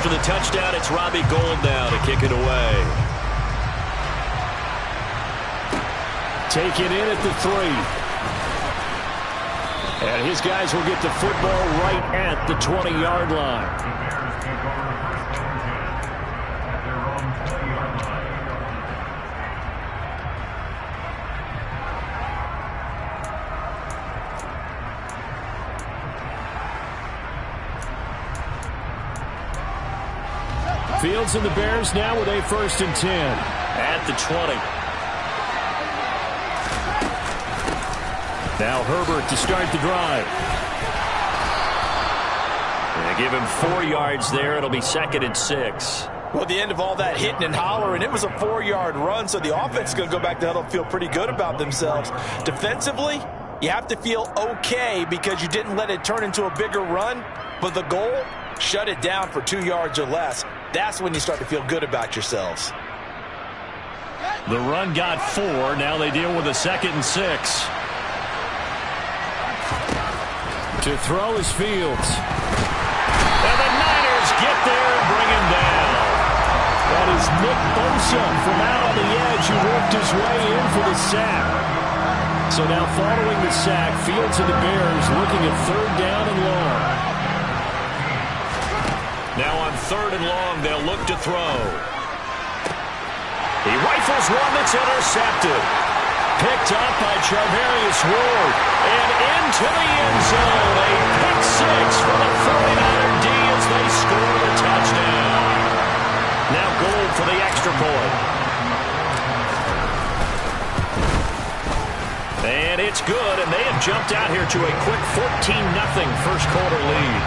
for the touchdown. It's Robbie Gould now to kick it away. Take it in at the 3. And his guys will get the football right at the 20-yard line. Fields and the Bears now with a 1st and 10. At the 20. Now Herbert to start the drive. They give him 4 yards there. It'll be 2nd and 6. Well, at the end of all that hitting and hollering, it was a 4-yard run, so the offense is going to go back to huddle and feel pretty good about themselves. Defensively, you have to feel okay because you didn't let it turn into a bigger run, but the goal, shut it down for 2 yards or less. That's when you start to feel good about yourselves. The run got 4. Now they deal with a 2nd and 6. To throw is Fields. And the Niners get there and bring him down. That is Nick Bosa from out on the edge who worked his way in for the sack. So now following the sack, Fields and the Bears looking at 3rd down and long. Now on 3rd and long, they'll look to throw. He rifles one that's intercepted. Picked up by Charvarius Ward. And into the end zone. A pick 6 for the 49er D as they score the touchdown. Now Gould for the extra point. And it's good, and they have jumped out here to a quick 14-0 first quarter lead.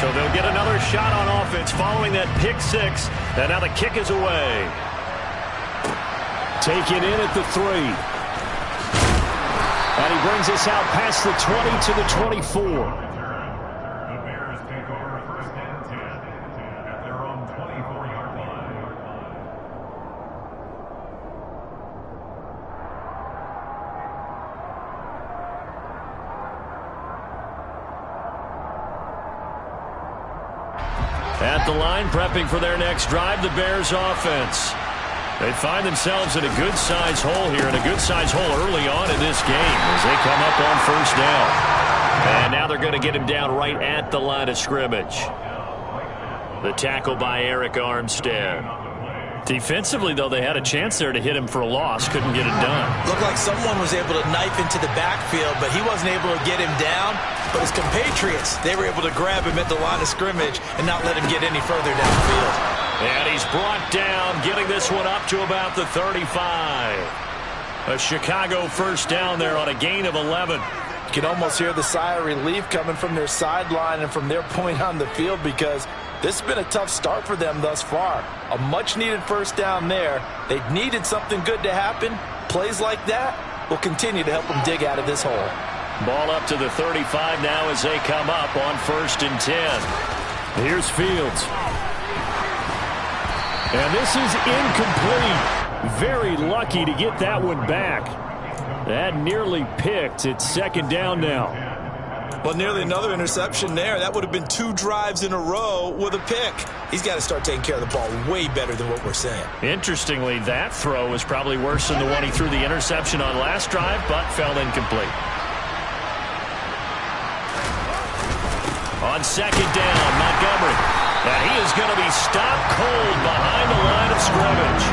So they'll get another shot on offense following that pick 6. And now the kick is away. Take it in at the 3. And he brings us out past the 20 to the 24. At the line, prepping for their next drive, the Bears offense. They find themselves in a good-sized hole here, and a good-sized hole early on in this game as they come up on 1st down. And now they're going to get him down right at the line of scrimmage. The tackle by Eric Armstead. Defensively, though, they had a chance there to hit him for a loss. Couldn't get it done. Looked like someone was able to knife into the backfield, but he wasn't able to get him down. But his compatriots, they were able to grab him at the line of scrimmage and not let him get any further downfield. And he's brought down, getting this one up to about the 35. A Chicago 1st down there on a gain of 11. You can almost hear the sigh of relief coming from their sideline and from their point on the field because this has been a tough start for them thus far. A much-needed 1st down there. They needed something good to happen. Plays like that will continue to help them dig out of this hole. Ball up to the 35 now as they come up on 1st and 10. Here's Fields. And this is incomplete. Very lucky to get that one back. That nearly picked. It's 2nd down now. Well, nearly another interception there. That would have been 2 drives in a row with a pick. He's got to start taking care of the ball way better than what we're saying. Interestingly, that throw was probably worse than the one he threw the interception on last drive, but fell incomplete. On 2nd down, Montgomery. And he is going to be stopped cold behind the line of scrimmage.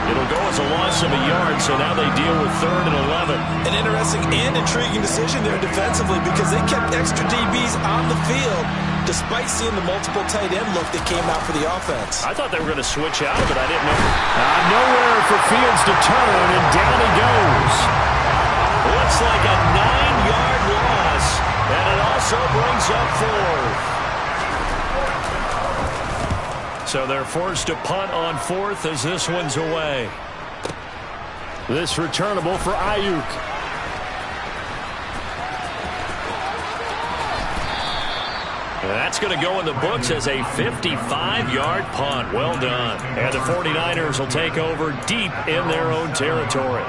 It'll go as a loss of a yard, so now they deal with 3rd and 11. An interesting and intriguing decision there defensively because they kept extra DBs on the field despite seeing the multiple tight end look that came out for the offense. I thought they were going to switch out, but I didn't know. Nowhere for Fields to turn, and down he goes. Looks like a 9-yard loss, and it also brings up 4th. So they're forced to punt on 4th as this one's away. This returnable for Ayuk. That's going to go in the books as a 55-yard punt. Well done. And the 49ers will take over deep in their own territory.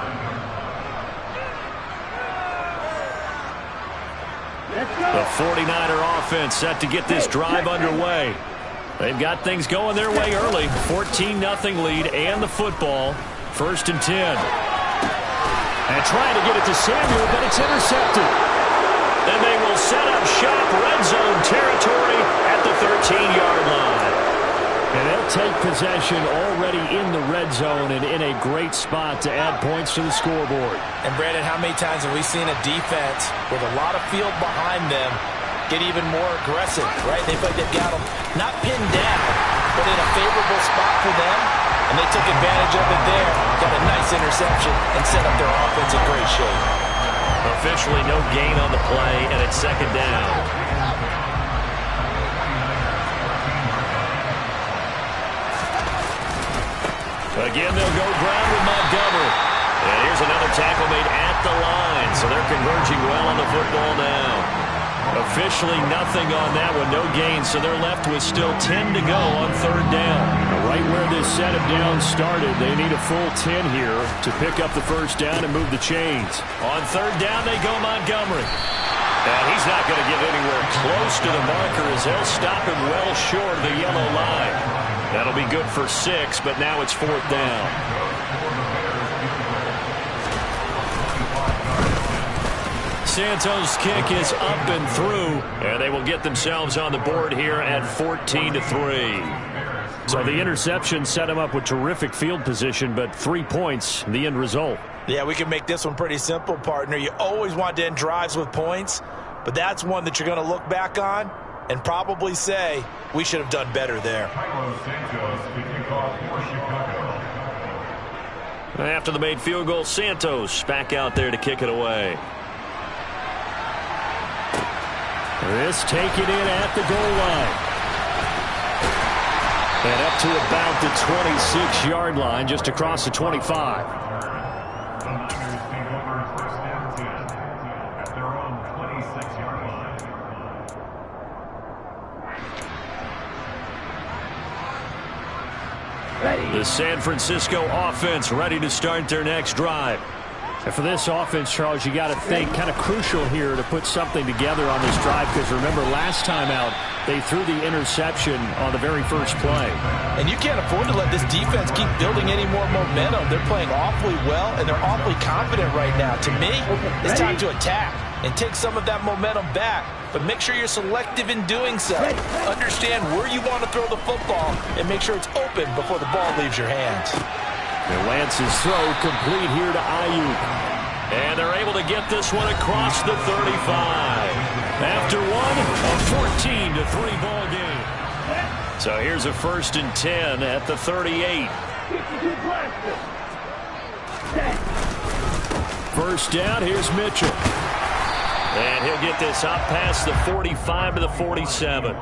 The 49er offense set to get this drive underway. They've got things going their way early. 14-0 lead and the football. 1st and 10. And trying to get it to Samuel, but it's intercepted. And they will set up shop, red zone territory at the 13-yard line. And they'll take possession already in the red zone and in a great spot to add points to the scoreboard. And Brandon, how many times have we seen a defense with a lot of field behind them get even more aggressive, right? They feel like they've got them not pinned down, but in a favorable spot for them, and they took advantage of it there, got a nice interception, and set up their offense in great shape. Officially no gain on the play, and it's 2nd down. Again, they'll go ground with Montgomery. And here's another tackle made at the line, so they're converging well on the football now. Officially nothing on that one, no gain, so they're left with still 10 to go on 3rd down. Right where this set of downs started, they need a full 10 here to pick up the 1st down and move the chains. On 3rd down, they go Montgomery. And he's not going to get anywhere close to the marker as they'll stop him well short of the yellow line. That'll be good for 6, but now it's 4th down. Santos' kick is up and through, and they will get themselves on the board here at 14-3. So the interception set him up with terrific field position, but 3 points, the end result. Yeah, we can make this one pretty simple, partner. You always want to end drives with points, but that's one that you're going to look back on and probably say, we should have done better there. After the made field goal, Santos back out there to kick it away. This taken in at the goal line. And up to about the 26-yard line, just across the 25. The San Francisco offense ready to start their next drive. And for this offense, Charles, you got to think kind of crucial here to put something together on this drive, because remember last time out they threw the interception on the very first play. And you can't afford to let this defense keep building any more momentum. They're playing awfully well, and they're awfully confident right now. To me, it's time to attack and take some of that momentum back, but make sure you're selective in doing so. Understand where you want to throw the football and make sure it's open before the ball leaves your hands. And Lance's throw complete here to Ayuk. And they're able to get this one across the 35. After one, a 14-3 ball game. So here's a 1st and 10 at the 38. 1st down, here's Mitchell. And he'll get this up past the 45 to the 47.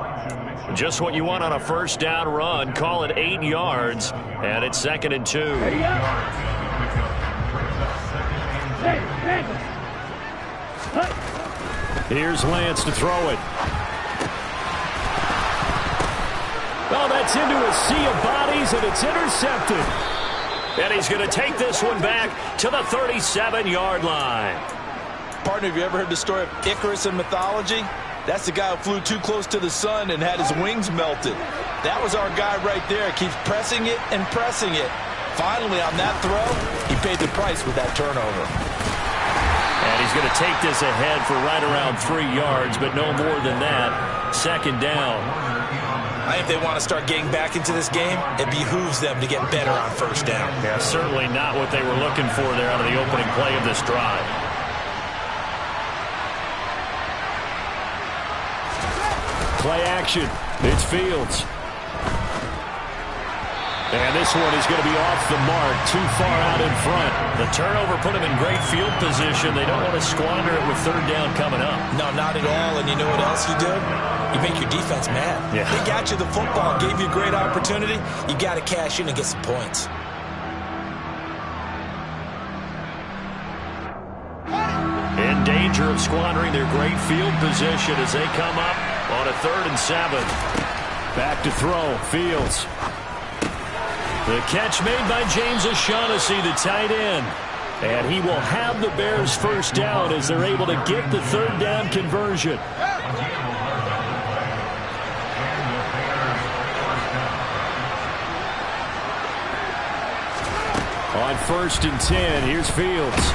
Just what you want on a 1st down run. Call it 8 yards, and it's 2nd and 2. Here's Lance to throw it. Oh, that's into a sea of bodies, and it's intercepted. And he's going to take this one back to the 37-yard line. Partner, have you ever heard the story of Icarus in mythology? That's the guy who flew too close to the sun and had his wings melted. That was our guy right there. Keeps pressing it and pressing it. Finally, on that throw, he paid the price with that turnover. And he's going to take this ahead for right around 3 yards, but no more than that. 2nd down. I think if they want to start getting back into this game, it behooves them to get better on 1st down. Yeah, certainly not what they were looking for there out of the opening play of this drive. Play action. It's Fields. And this one is going to be off the mark, too far out in front. The turnover put them in great field position. They don't want to squander it with 3rd down coming up. No, not at all. And you know what else you do? You make your defense mad. Yeah. They got you the football, gave you a great opportunity. You got to cash in and get some points. In danger of squandering their great field position as they come up on a 3rd and 7. Back to throw, Fields. The catch made by James O'Shaughnessy, the tight end. And he will have the Bears first down as they're able to get the 3rd down conversion. On 1st and 10, here's Fields.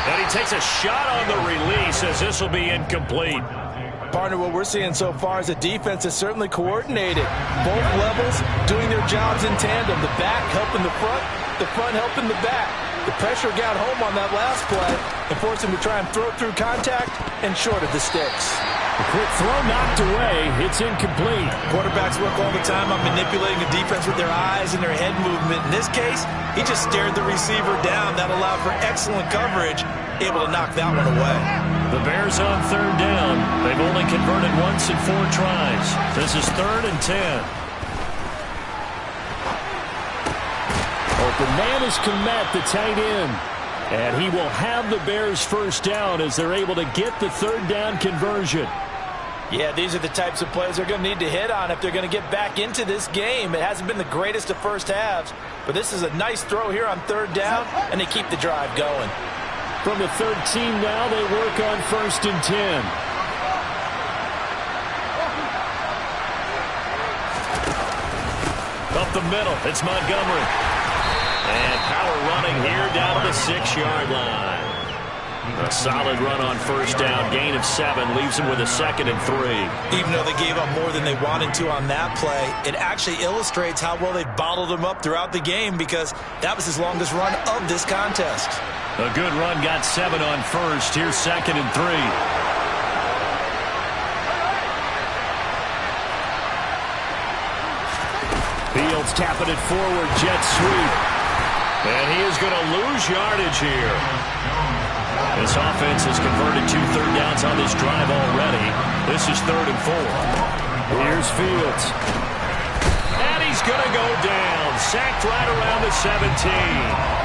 And he takes a shot on the release as this will be incomplete. Partner, what we're seeing so far is the defense is certainly coordinated. Both levels doing their jobs in tandem. The back helping the front helping the back. The pressure got home on that last play and forced him to try and throw through contact and short of the sticks. A quick throw knocked away. It's incomplete. Quarterbacks work all the time on manipulating the defense with their eyes and their head movement. In this case, he just stared the receiver down. That allowed for excellent coverage, able to knock that one away. The Bears on 3rd down. They've only converted once in 4 tries. This is 3rd and 10. Open man is Komet, the tight end. And he will have the Bears first down as they're able to get the 3rd down conversion. Yeah, these are the types of plays they're going to need to hit on if they're going to get back into this game. It hasn't been the greatest of first halves, but this is a nice throw here on 3rd down, and they keep the drive going. From the 13 now, they work on 1st and 10. Up the middle, it's Montgomery. And power running here down to the 6-yard line. A solid run on 1st down, gain of 7, leaves them with a 2nd and 3. Even though they gave up more than they wanted to on that play, it actually illustrates how well they bottled them up throughout the game because that was his longest run of this contest. A good run, got 7 on 1st. Here's 2nd and 3. Fields tapping it forward, jet sweep. And he is going to lose yardage here. This offense has converted 2 third downs on this drive already. This is 3rd and 4. Here's Fields. And he's going to go down. Sacked right around the 17.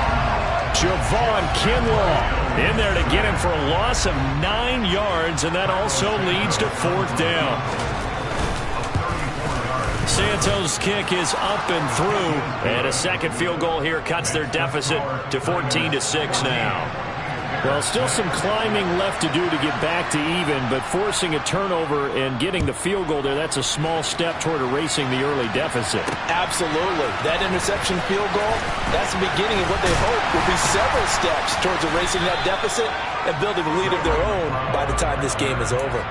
Javon Kinlaw in there to get him for a loss of 9 yards, and that also leads to 4th down. Santos' kick is up and through, and a 2nd field goal here cuts their deficit to 14-6 now. Well, still some climbing left to do to get back to even, but forcing a turnover and getting the field goal there, that's a small step toward erasing the early deficit. Absolutely. That interception field goal, that's the beginning of what they hope will be several steps towards erasing that deficit and building a lead of their own by the time this game is over.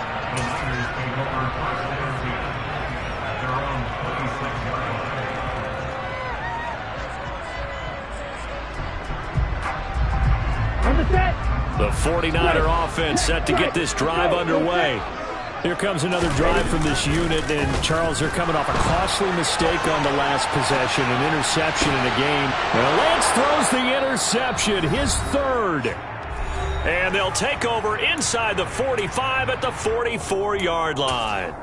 The 49er offense set to get this drive underway. Here comes another drive from this unit, and Charles, they're coming off a costly mistake on the last possession, an interception in the game. Well, Lance throws the interception, his 3rd. And they'll take over inside the 45 at the 44-yard line.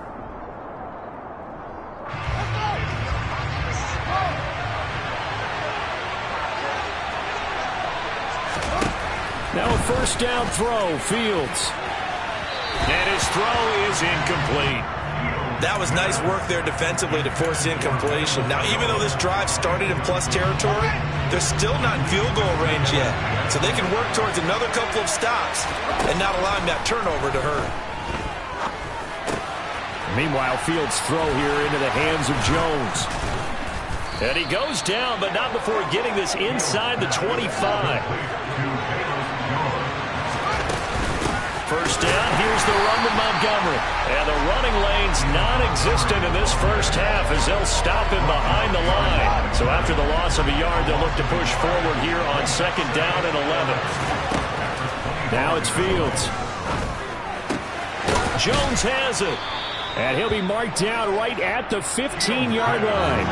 Now a 1st down throw, Fields. And his throw is incomplete. That was nice work there defensively to force incompletion. Now, even though this drive started in plus territory, they're still not in field goal range yet. So they can work towards another couple of stops and not allowing that turnover to hurt. Meanwhile, Fields' throw here into the hands of Jones. And he goes down, but not before getting this inside the 25. 1st down, here's the run to Montgomery. And the running lane's non-existent in this first half as they'll stop him behind the line. So after the loss of a yard, they'll look to push forward here on 2nd down and 11. Now it's Fields. Jones has it. And he'll be marked down right at the 15-yard line.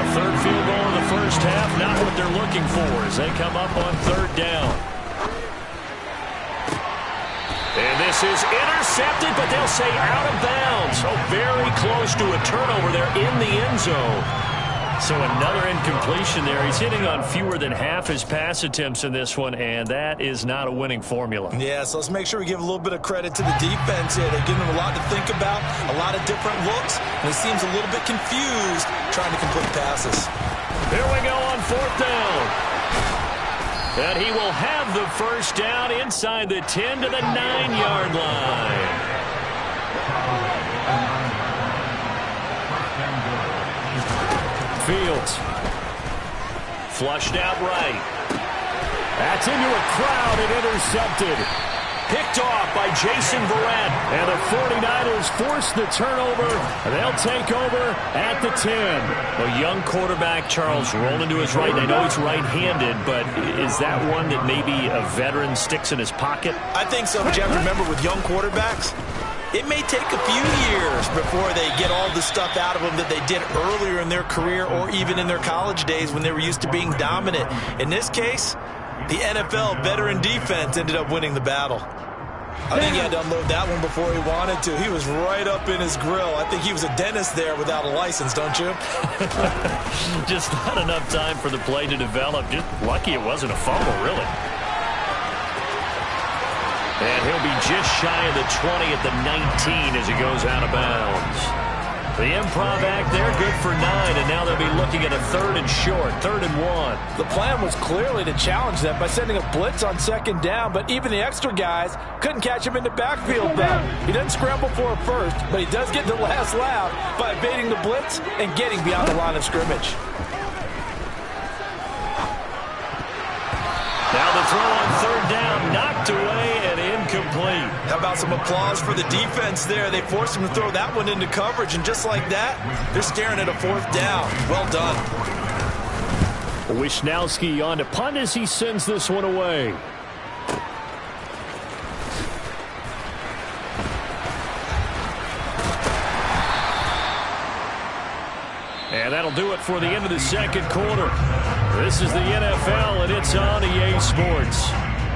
A 3rd field goal in the first half, not what they're looking for as they come up on 3rd down. And this is intercepted, but they'll say out of bounds. So very close to a turnover there in the end zone. So another incompletion there. He's hitting on fewer than half his pass attempts in this one, and that is not a winning formula. Yeah, so let's make sure we give a little bit of credit to the defense here. They're giving him a lot to think about, a lot of different looks, and he seems a little bit confused trying to complete passes. Here we go on 4th down. And he will have the first down inside the 10 to the 9-yard line. Fields. Flushed out right. That's into a crowd and intercepted. Picked off by Jason Verrett. And the 49ers force the turnover. They'll take over at the 10. A young quarterback, Charles, rolling to his right. I know he's right-handed, but is that one that maybe a veteran sticks in his pocket? I think so, but you have to remember with young quarterbacks, it may take a few years before they get all the stuff out of them that they did earlier in their career or even in their college days when they were used to being dominant. In this case, the NFL veteran defense ended up winning the battle. I think he had to unload that one before he wanted to. He was right up in his grill. I think he was a dentist there without a license, don't you? Just not enough time for the play to develop. Just lucky it wasn't a fumble, really. And he'll be just shy of the 20 at the 19 as he goes out of bounds. The improv act there, good for 9, and now they'll be looking at a 3rd and short, 3rd and 1. The plan was clearly to challenge them by sending a blitz on 2nd down, but even the extra guys couldn't catch him in the backfield, though. He doesn't scramble for a first, but he does get the last laugh by evading the blitz and getting beyond the line of scrimmage. Now the throw on 3rd down, knocked away and incomplete. How about some applause for the defense there? They forced him to throw that one into coverage, and just like that, they're staring at a 4th down. Well done. Wisnowski on to punt as he sends this one away. And that'll do it for the end of the 2nd quarter. This is the NFL, and it's on EA Sports.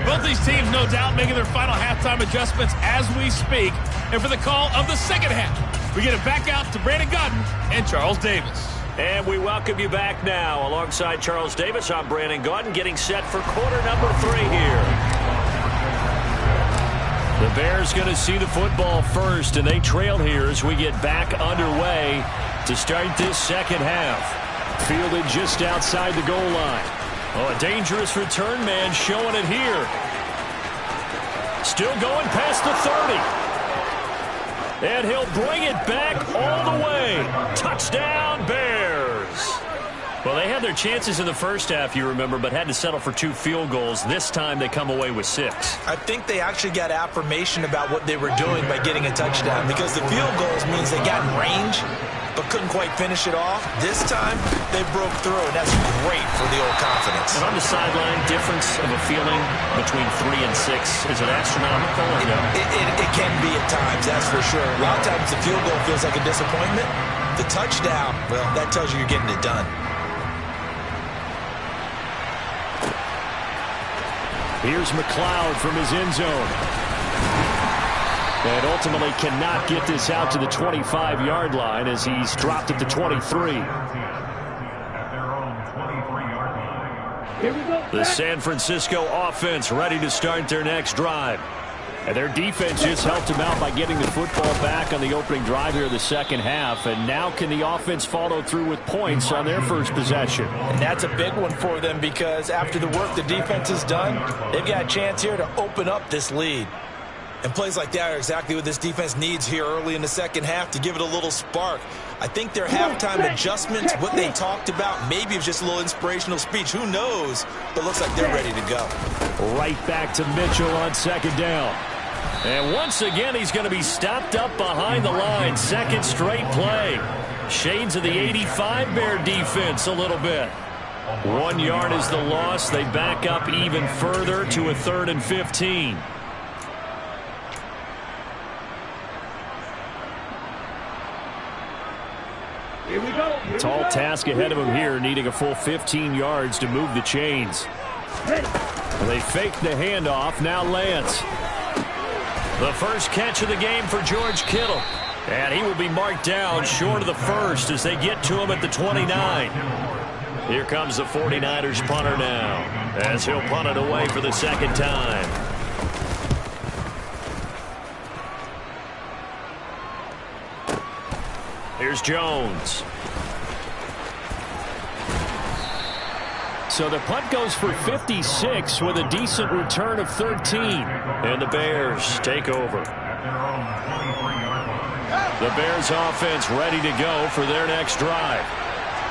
Both these teams, no doubt, making their final halftime adjustments as we speak. And for the call of the 2nd half, we get it back out to Brandon Gutton and Charles Davis. And we welcome you back now. Alongside Charles Davis, I'm Brandon Gutton, getting set for quarter number 3 here. The Bears going to see the football first, and they trail here as we get back underway to start this 2nd half. Fielded just outside the goal line. Oh, a dangerous return man showing it here. Still going past the 30. And he'll bring it back all the way. Touchdown, Bears. Well, they had their chances in the first half, you remember, but had to settle for 2 field goals. This time they come away with 6. I think they actually got affirmation about what they were doing by getting a touchdown, because the field goals means they got in range but couldn't quite finish it off. This time, they broke through, and that's great for the old confidence. And on the sideline, difference of a feeling between 3 and 6, is it astronomical or no? It can be at times, that's for sure. A lot of times the field goal feels like a disappointment. The touchdown, well, that tells you you're getting it done. Here's McLeod from his end zone. And ultimately cannot get this out to the 25-yard line as he's dropped at the 23. The San Francisco offense ready to start their next drive. And their defense just helped them out by getting the football back on the opening drive here of the 2nd half. And now can the offense follow through with points on their first possession? And that's a big one for them, because after the work the defense has done, they've got a chance here to open up this lead. And plays like that are exactly what this defense needs here early in the 2nd half to give it a little spark. I think their halftime adjustments, what they talked about, maybe it was just a little inspirational speech. Who knows? But looks like they're ready to go. Right back to Mitchell on 2nd down. And once again, he's going to be stopped up behind the line. 2nd straight play. Shades of the 85 Bear defense a little bit. 1 yard is the loss. They back up even further to a 3rd and 15. Here we go. Tall task ahead of him here, needing a full 15 yards to move the chains. They fake the handoff. Now Lance. The first catch of the game for George Kittle. And he will be marked down short of the first as they get to him at the 29. Here comes the 49ers punter now, as he'll punt it away for the second time. Here's Jones. So the punt goes for 56 with a decent return of 13. And the Bears take over. The Bears offense ready to go for their next drive.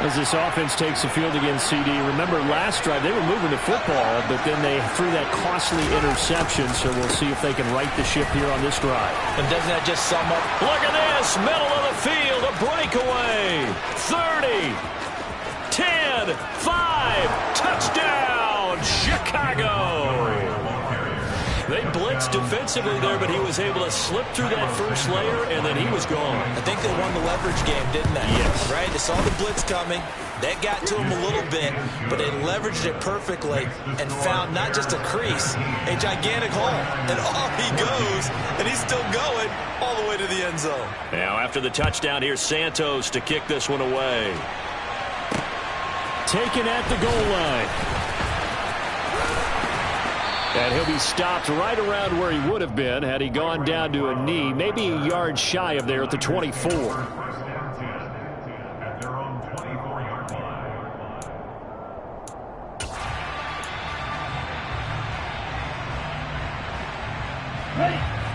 As this offense takes the field against CD, remember last drive they were moving the football, but then they threw that costly interception, so we'll see if they can right the ship here on this drive. And doesn't that just sum up? Look at this, middle of the field, a breakaway. 30, 10, 5, touchdown, Chicago. They blitzed defensively there, but he was able to slip through that first layer, and then he was gone. I think they won the leverage game, didn't they? Yes. Right? They saw the blitz coming. That got to him a little bit, but they leveraged it perfectly and found not just a crease, a gigantic hole. And off he goes, and he's still going all the way to the end zone. Now, after the touchdown, here's Santos to kick this one away. Taken at the goal line. And he'll be stopped right around where he would have been had he gone down to a knee, maybe a yard shy of there at the 24.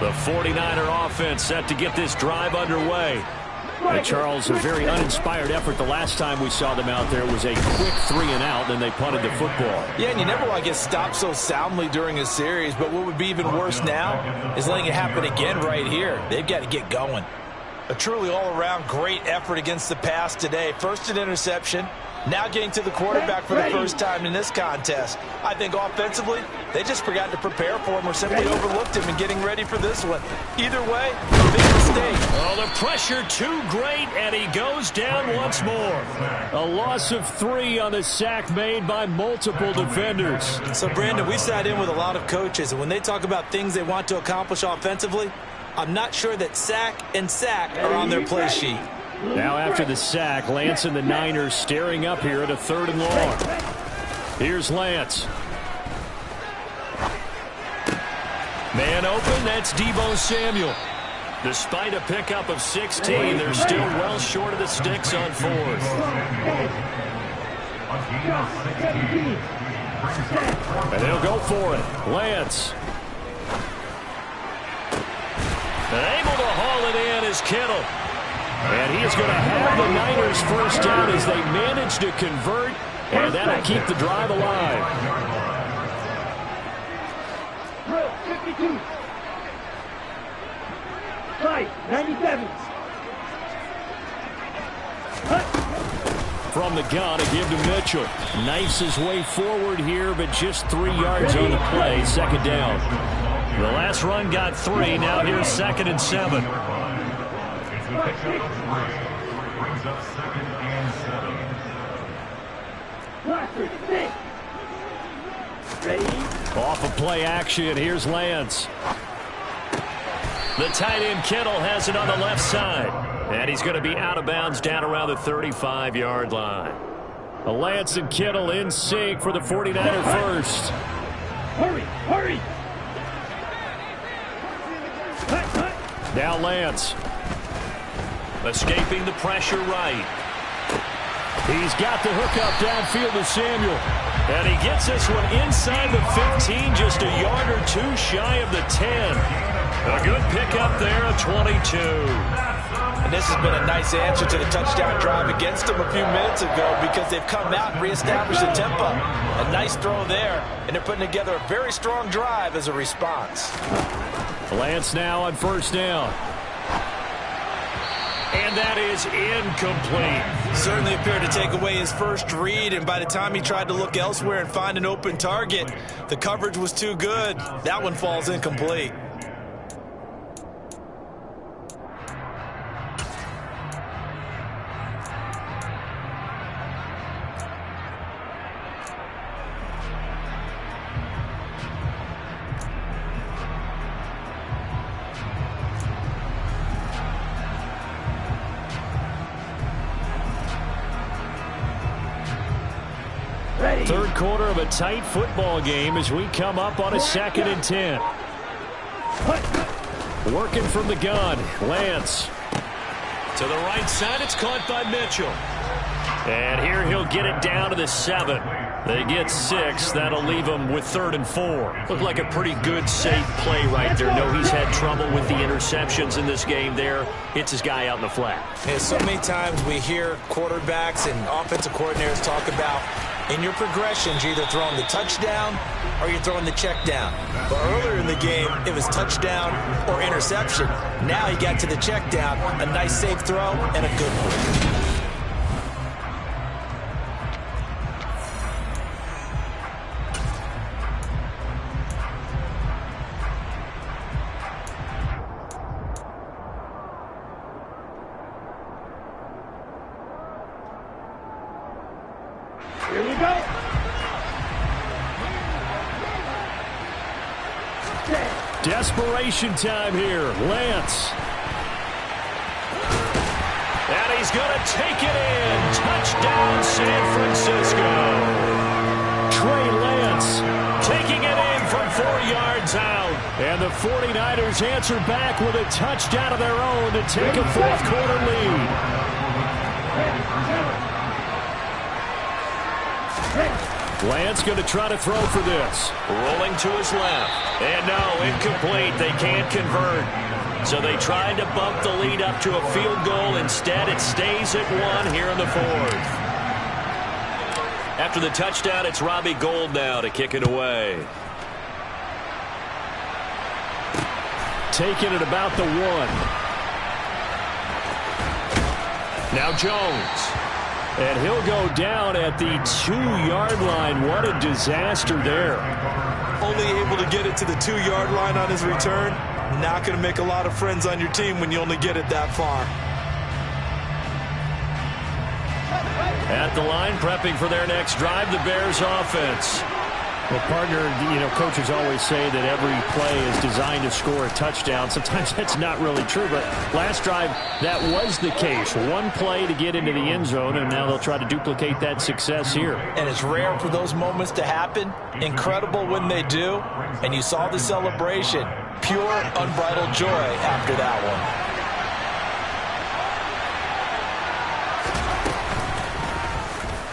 The 49er offense set to get this drive underway. And Charles, a very uninspired effort the last time we saw them out there was a quick 3-and-out, then they punted the football. Yeah, and you never want to get stopped so soundly during a series, but what would be even worse now is letting it happen again right here. They've got to get going. A truly all-around great effort against the pass today. First an interception, now getting to the quarterback for the first time in this contest. I think offensively, they just forgot to prepare for him or simply overlooked him in getting ready for this one. Either way, big mistake. Oh, the pressure too great, and he goes down once more. A loss of 3 on the sack made by multiple defenders. So, Brandon, we sat in with a lot of coaches, and when they talk about things they want to accomplish offensively, I'm not sure that sack and sack are on their play sheet. Now after the sack, Lance and the Niners staring up here at a 3rd and long. Here's Lance. Man open, that's Deebo Samuel. Despite a pickup of 16, they're still well short of the sticks on 4th. And they'll go for it. Lance. And able to haul it in is Kittle. And he is going to have the Niners first down as they manage to convert, and that'll keep the drive alive. 52. 97. From the gun, a give to Mitchell. Knifes his way forward here, but just 3 yards on the play. 2nd down. The last run got 3. Now here's 2nd and 7. Brings up 2nd and 7. Ready? Off of play action, here's Lance. The tight end Kittle has it on the left side. And he's going to be out of bounds down around the 35-yard line. Lance and Kittle in sync for the 49er first. Hurry, hurry. Now Lance. Escaping the pressure right. He's got the hookup downfield to Samuel. And he gets this one inside the 15, just a yard or 2 shy of the 10. A good pickup there of 22. And this has been a nice answer to the touchdown drive against them a few minutes ago because they've come out and reestablished the tempo. A nice throw there, and they're putting together a very strong drive as a response. Lance now on 1st down. And that is incomplete. Certainly appeared to take away his first read, and by the time he tried to look elsewhere and find an open target, the coverage was too good. That one falls incomplete. Third quarter of a tight football game as we come up on a 2nd and 10. Working from the gun, Lance. To the right side, it's caught by Mitchell. And here he'll get it down to the 7. They get 6. That'll leave them with 3rd and 4. Looked like a pretty good, safe play right there. No, he's had trouble with the interceptions in this game there. Hits his guy out in the flat. Yeah, so many times we hear quarterbacks and offensive coordinators talk about in your progressions, you're either throwing the touchdown or you're throwing the check down. But earlier in the game, it was touchdown or interception. Now he got to the check down, a nice safe throw, and a good one. Here we go. Desperation time here. Lance. And he's going to take it in. Touchdown, San Francisco. Trey Lance Taking it in from 4 yards out. and the 49ers answer back with a touchdown of their own to take a 4th quarter lead. Lance going to try to throw for this. Rolling to his left. And no, incomplete. They can't convert. So they tried to bump the lead up to a field goal. Instead, it stays at 1 here in the 4th. After the touchdown, it's Robbie Gould now to kick it away. Taking it about the 1. Now Jones. And he'll go down at the 2-yard line. What a disaster there. Only able to get it to the 2-yard line on his return. Not going to make a lot of friends on your team when you only get it that far. At the line, prepping for their next drive, the Bears offense. Well, partner, coaches always say that every play is designed to score a touchdown. Sometimes that's not really true, but last drive, that was the case. One play to get into the end zone, and now they'll try to duplicate that success here. And it's rare for those moments to happen. Incredible when they do. And you saw the celebration. Pure, unbridled joy after that one.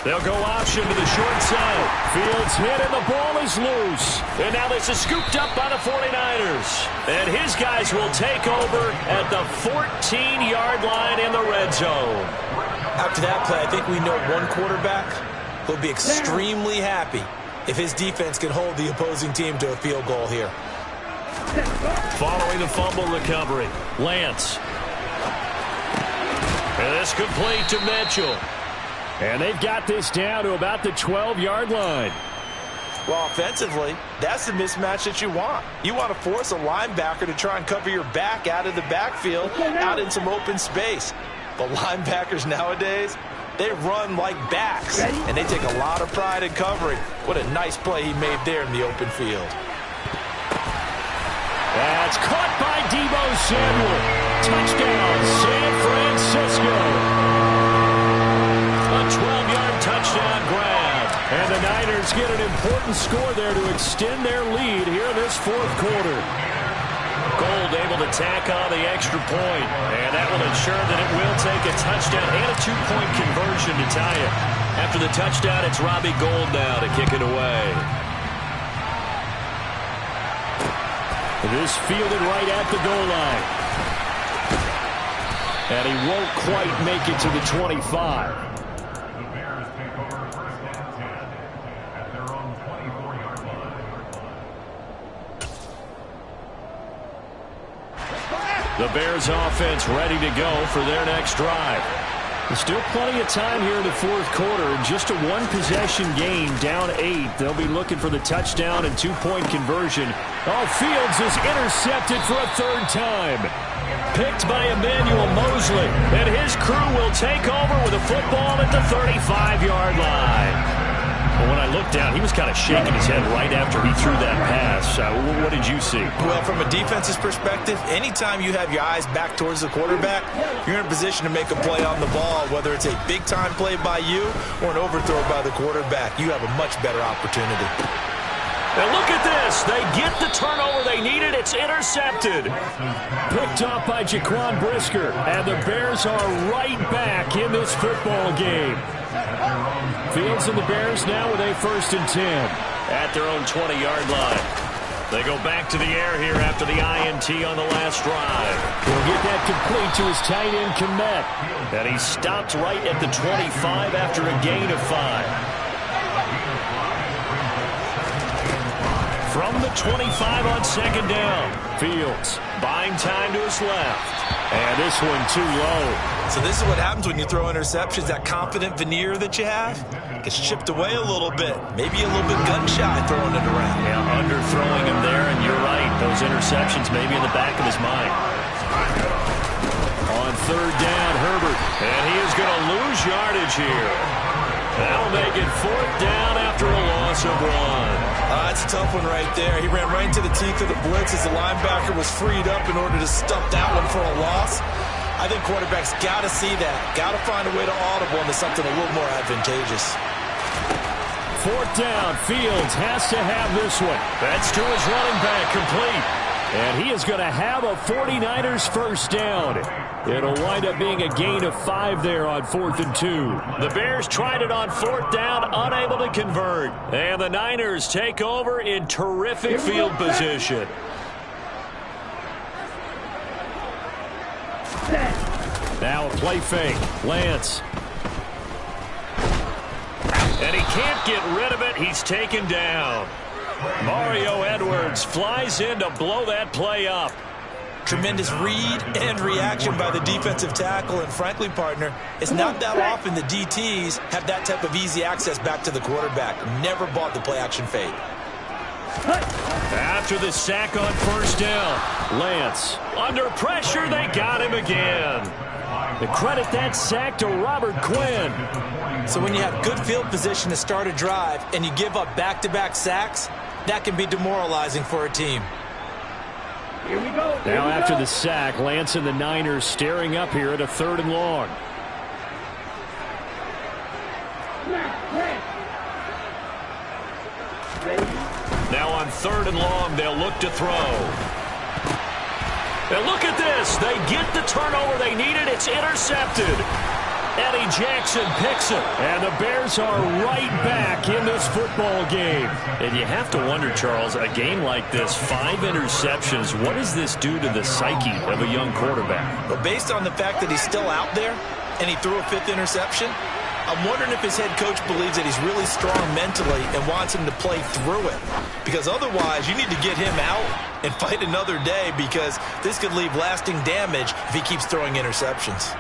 They'll go option to the short side. Fields hit and the ball is loose. And now this is scooped up by the 49ers. And his guys will take over at the 14-yard line in the red zone. After that play, I think we know one quarterback will be extremely happy if his defense can hold the opposing team to a field goal here. Following the fumble recovery, Lance. And this complete to Mitchell. And they've got this down to about the 12-yard line. Well, offensively, that's the mismatch that you want. You want to force a linebacker to try and cover your back out of the backfield, out in some open space. But linebackers nowadays, they run like backs, and they take a lot of pride in covering. What a nice play he made there in the open field. That's caught by Deebo Samuel. Touchdown, San Francisco. A 12-yard touchdown grab. And the Niners get an important score there to extend their lead here in this 4th quarter. Gould able to tack on the extra point. And that will ensure that it will take a touchdown and a 2-point conversion to tie it. After the touchdown, it's Robbie Gould now to kick it away. This fielded right at the goal line. And he won't quite make it to the 25. The Bears offense ready to go for their next drive. There's still plenty of time here in the 4th quarter. Just a one-possession game, down 8. They'll be looking for the touchdown and 2-point conversion. Oh, Fields is intercepted for a 3rd time. Picked by Emmanuel Mosley. And his crew will take over with a football at the 35-yard line. But when I looked down, he was kind of shaking his head right after he threw that pass. What did you see? Well, from a defense's perspective, anytime you have your eyes back towards the quarterback, you're in a position to make a play on the ball, whether it's a big-time play by you or an overthrow by the quarterback. You have a much better opportunity. And look at this. They get the turnover they needed. It's intercepted. Picked off by Jaquan Brisker. And the Bears are right back in this football game. Fields and the Bears now with a 1st and 10. At their own 20-yard line. They go back to the air here after the INT on the last drive. He'll get that complete to his tight end, Kmet. And he stopped right at the 25 after a gain of 5. From the 25 on 2nd down. Fields buying time to his left. And this one too low. So this is what happens when you throw interceptions. That confident veneer that you have gets chipped away a little bit. Maybe a little bit gun-shy throwing it around. Yeah, underthrowing him there, and you're right. Those interceptions maybe in the back of his mind. On 3rd down, Herbert. And he is going to lose yardage here. That'll make it 4th down after a loss of 1. That's a tough one right there. He ran right into the teeth of the blitz as the linebacker was freed up in order to stuff that one for a loss. I think quarterbacks got to see that. Got to find a way to audible into something a little more advantageous. 4th down, Fields has to have this one. That's to his running back, complete. And he is going to have a 49ers 1st down. It'll wind up being a gain of 5 there on 4th and 2. The Bears tried it on 4th down, unable to convert. And the Niners take over in terrific field position. Now a play fake. Lance. And he can't get rid of it. He's taken down. Mario Edwards flies in to blow that play up. Tremendous read and reaction by the defensive tackle. And frankly, partner, it's not that often the DTs have that type of easy access back to the quarterback. Never bought the play-action fade. After the sack on 1st down, Lance. under pressure, they got him again. The credit that sack to Robert Quinn. So when you have good field position to start a drive and you give up back-to-back sacks, that can be demoralizing for a team. Here we go. Now after the sack, Lance and the Niners staring up here at a 3rd and long. Now on 3rd and long, they'll look to throw. And look at this. They get the turnover they needed. It's intercepted. Eddie Jackson picks it. And the Bears are right back in this football game. And you have to wonder, Charles, a game like this, 5 interceptions, what does this do to the psyche of a young quarterback? But based on the fact that he's still out there and he threw a 5th interception, I'm wondering if his head coach believes that he's really strong mentally and wants him to play through it. Because otherwise, you need to get him out and fight another day, because this could leave lasting damage if he keeps throwing interceptions.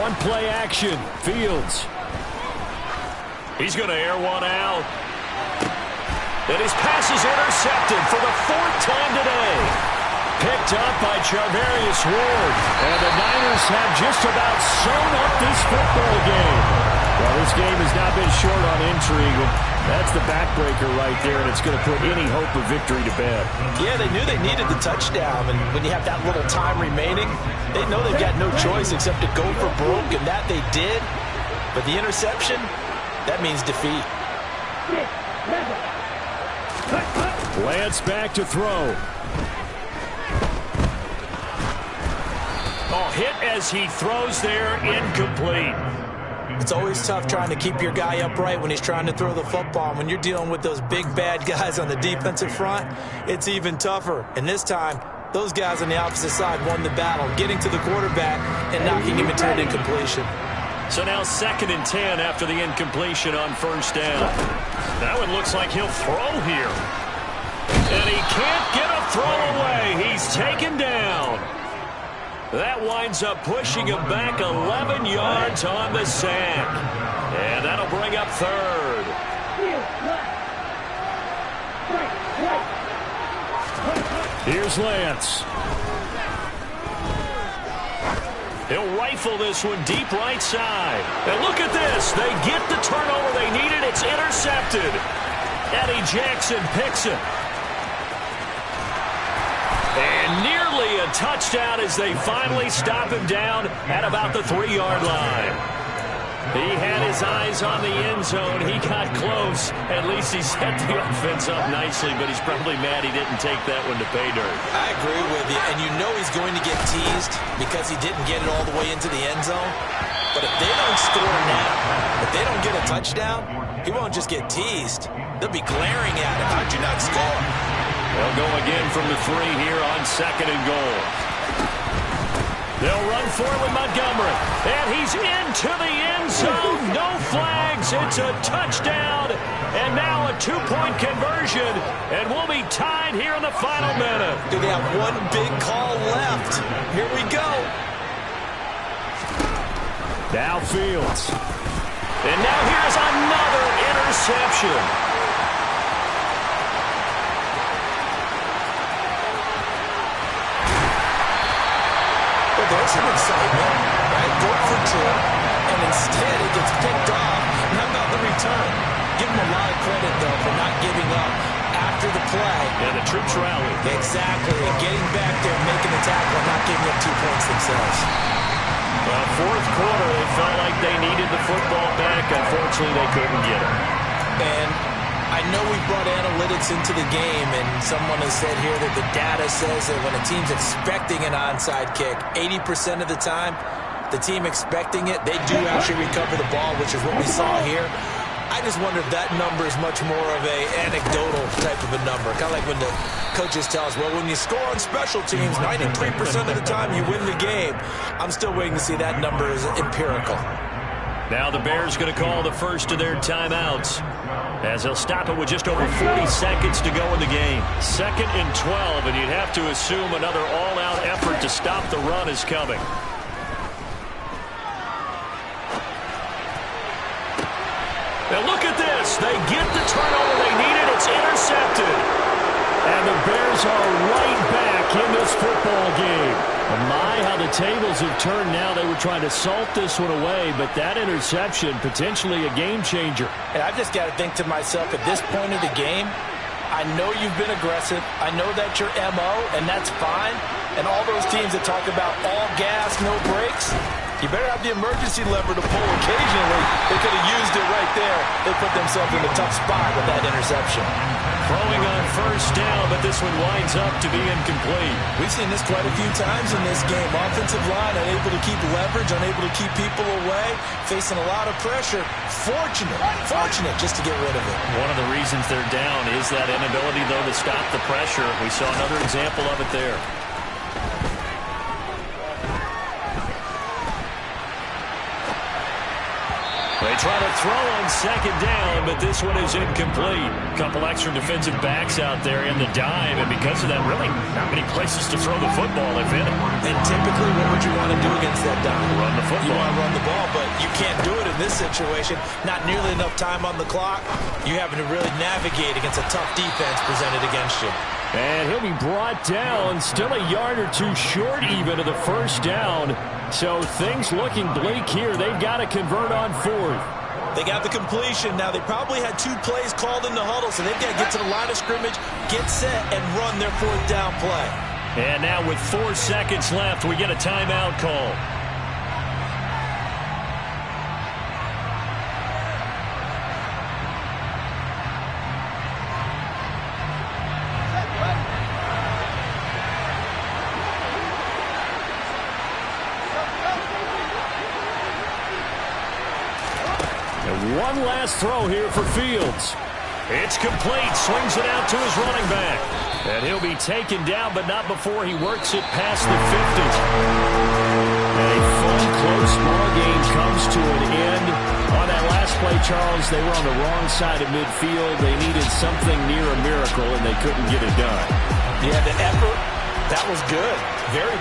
On play action, Fields. He's going to air one out. And his pass is intercepted for the 4th time today. Picked up by Charvarius Ward. And the Niners have just about sewn up this football game. Well, this game has not been short on intrigue. That's the backbreaker right there, and it's going to put any hope of victory to bed. Yeah, they knew they needed the touchdown, and when you have that little time remaining, they know they've got no choice except to go for broke, and that they did. But the interception, that means defeat. Lance back to throw. Oh, hit as he throws there, incomplete. It's always tough trying to keep your guy upright when he's trying to throw the football. When you're dealing with those big, bad guys on the defensive front, it's even tougher. And this time, those guys on the opposite side won the battle, getting to the quarterback and knocking him into an incompletion. So now 2nd and 10 after the incompletion on 1st down. That one looks like he'll throw here. And he can't get a throw away. He's taken down. That winds up pushing him back 11 yards on the sack. And that'll bring up 3rd. Here's Lance. He'll rifle this one deep right side. And look at this. They get the turnover they needed. It's intercepted. Eddie Jackson picks it. And nearly a touchdown as they finally stop him down at about the 3-yard line. He had his eyes on the end zone. He got close. At least he set the offense up nicely, but he's probably mad he didn't take that one to pay dirt. I agree with you, and you know he's going to get teased because he didn't get it all the way into the end zone. But if they don't score now, if they don't get a touchdown, he won't just get teased. They'll be glaring at him. How'd you not score? They'll go again from the 3 here on 2nd and goal. They'll run for it with Montgomery. And he's into the end zone. No flags. It's a touchdown. And now a 2-point conversion. And we'll be tied here in the final minute. Do they have one big call left? Here we go. Now Fields. And now here's another interception. There's some excitement, right? Going for 2, and instead it gets picked off. And how about the return? Give him a lot of credit, though, for not giving up after the play. And the troops rally. Exactly, and getting back there, making the tackle, and not giving up 2 points themselves. Well, 4th quarter, they felt like they needed the football back. Unfortunately, they couldn't get it. And I know we brought analytics into the game, and someone has said here that the data says that when a team's expecting an onside kick, 80% of the time, the team expecting it, they do actually recover the ball, which is what we saw here. I just wonder if that number is much more of a anecdotal type of a number. Kind of like when the coaches tell us, well, when you score on special teams, 93% of the time you win the game. I'm still waiting to see that number is empirical. Now the Bears going to call the first of their timeouts, as they'll stop it with just over 40 seconds to go in the game. 2nd and 12, and you'd have to assume another all-out effort to stop the run is coming. Now look at this. They get the turnover they needed. It's intercepted. And the Bears are right back in this football game. My, how the tables have turned now. They were trying to salt this one away, but that interception, potentially a game changer. And I've just got to think to myself, at this point of the game, I know you've been aggressive. I know that's your MO, and that's fine. And all those teams that talk about all gas, no brakes, you better have the emergency lever to pull occasionally. They could have used it right there. They put themselves in a tough spot with that interception. Throwing on 1st down, but this one winds up to be incomplete. We've seen this quite a few times in this game. Offensive line unable to keep leverage, unable to keep people away, facing a lot of pressure. Fortunate just to get rid of it. One of the reasons they're down is that inability, though, to stop the pressure. We saw another example of it there. They try to throw on 2nd down, but this one is incomplete. Couple extra defensive backs out there in the dime, and because of that, really not many places to throw the football, if any. And typically, what would you want to do against that dime? Run the football. You want to run the ball, but you can't do it in this situation. Not nearly enough time on the clock. You're having to really navigate against a tough defense presented against you. And he'll be brought down, still a yard or 2 short even of the 1st down. So things looking bleak here. They've got to convert on 4th. They got the completion. Now, they probably had 2 plays called in the huddle, so they've got to get to the line of scrimmage, get set, and run their 4th down play. And now with 4 seconds left, we get a timeout call. One last throw here for Fields. It's complete. Swings it out to his running back. And he'll be taken down, but not before he works it past the 50. And a fun, close ball game comes to an end. On that last play, Charles, they were on the wrong side of midfield. They needed something near a miracle, and they couldn't get it done. Yeah, the effort, that was good. Very good.